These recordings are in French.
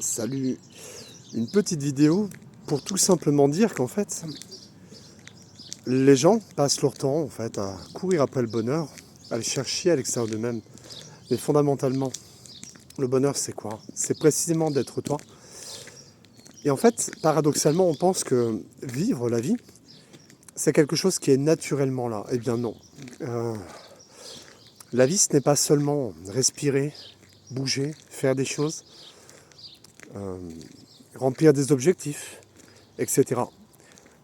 Salut, une petite vidéo pour tout simplement dire qu'en fait, les gens passent leur temps en fait à courir après le bonheur, à le chercher à l'extérieur d'eux-mêmes. Mais fondamentalement, le bonheur c'est quoi? C'est précisément d'être toi. Et en fait, paradoxalement, on pense que vivre la vie, c'est quelque chose qui est naturellement là. Eh bien non. La vie, ce n'est pas seulement respirer, bouger, faire des choses, remplir des objectifs, etc.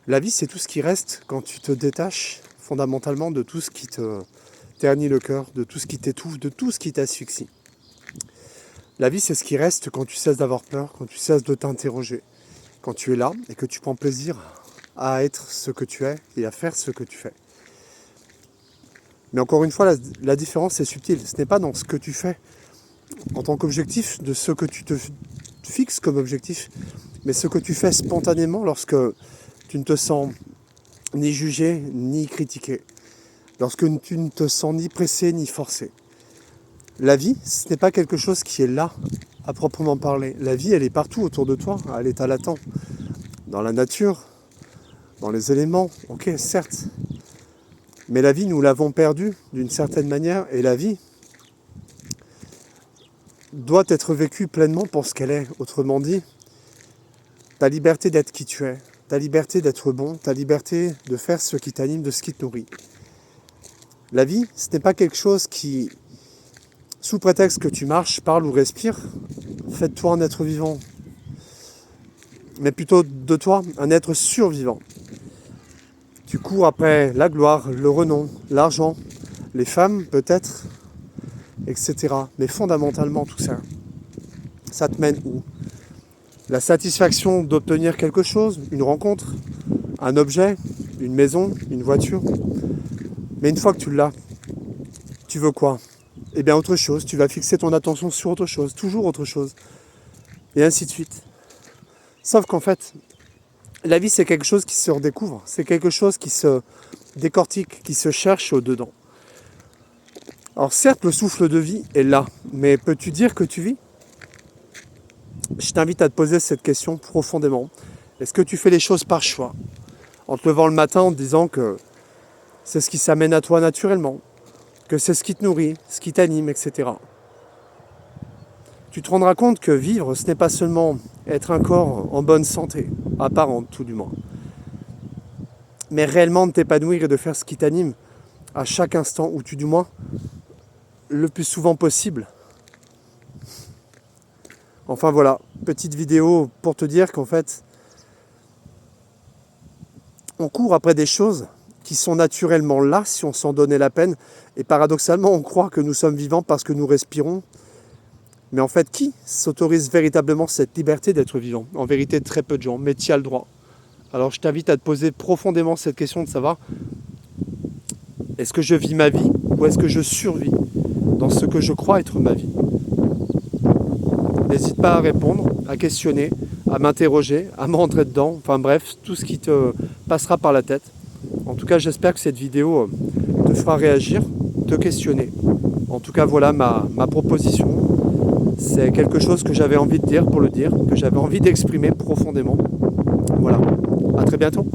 La vie, c'est tout ce qui reste quand tu te détaches fondamentalement de tout ce qui te ternit le cœur, de tout ce qui t'étouffe, de tout ce qui t'asphyxie. La vie, c'est ce qui reste quand tu cesses d'avoir peur, quand tu cesses de t'interroger, quand tu es là et que tu prends plaisir à être ce que tu es et à faire ce que tu fais. Mais encore une fois, la différence est subtile. Ce n'est pas dans ce que tu fais en tant qu'objectif, de ce que tu te fixes comme objectif, mais ce que tu fais spontanément lorsque tu ne te sens ni jugé ni critiqué, lorsque tu ne te sens ni pressé ni forcé. La vie, ce n'est pas quelque chose qui est là à proprement parler. La vie, elle est partout autour de toi, à l'état latent, dans la nature, dans les éléments, ok, certes. Mais la vie, nous l'avons perdue d'une certaine manière, et la vie doit être vécue pleinement pour ce qu'elle est. Autrement dit, ta liberté d'être qui tu es, ta liberté d'être bon, ta liberté de faire ce qui t'anime, de ce qui te nourrit. La vie, ce n'est pas quelque chose qui, sous prétexte que tu marches, parles ou respires, fait de toi un être vivant, mais plutôt de toi un être survivant. Tu cours après la gloire, le renom, l'argent, les femmes peut-être, etc. Mais fondamentalement tout ça, ça te mène où? La satisfaction d'obtenir quelque chose, une rencontre, un objet, une maison, une voiture. Mais une fois que tu l'as, tu veux quoi? Eh bien autre chose, tu vas fixer ton attention sur autre chose, toujours autre chose. Et ainsi de suite. Sauf qu'en fait, la vie c'est quelque chose qui se redécouvre, c'est quelque chose qui se décortique, qui se cherche au-dedans. Alors certes, le souffle de vie est là, mais peux-tu dire que tu vis? Je t'invite à te poser cette question profondément. Est-ce que tu fais les choses par choix? En te levant le matin en te disant que c'est ce qui s'amène à toi naturellement, que c'est ce qui te nourrit, ce qui t'anime, etc. Tu te rendras compte que vivre, ce n'est pas seulement être un corps en bonne santé, apparente tout du moins, mais réellement de t'épanouir et de faire ce qui t'anime à chaque instant, ou du moins le plus souvent possible. Enfin voilà, petite vidéo pour te dire qu'en fait, on court après des choses qui sont naturellement là si on s'en donnait la peine, et paradoxalement on croit que nous sommes vivants parce que nous respirons. Mais en fait, qui s'autorise véritablement cette liberté d'être vivant? En vérité, très peu de gens, mais tu as le droit. Alors je t'invite à te poser profondément cette question de savoir, est-ce que je vis ma vie ou est-ce que je survis dans ce que je crois être ma vie? N'hésite pas à répondre, à questionner, à m'interroger, à me rentrer dedans, enfin bref, tout ce qui te passera par la tête. En tout cas, j'espère que cette vidéo te fera réagir, te questionner. En tout cas, voilà ma proposition. C'est quelque chose que j'avais envie de dire pour le dire, que j'avais envie d'exprimer profondément. Voilà, à très bientôt.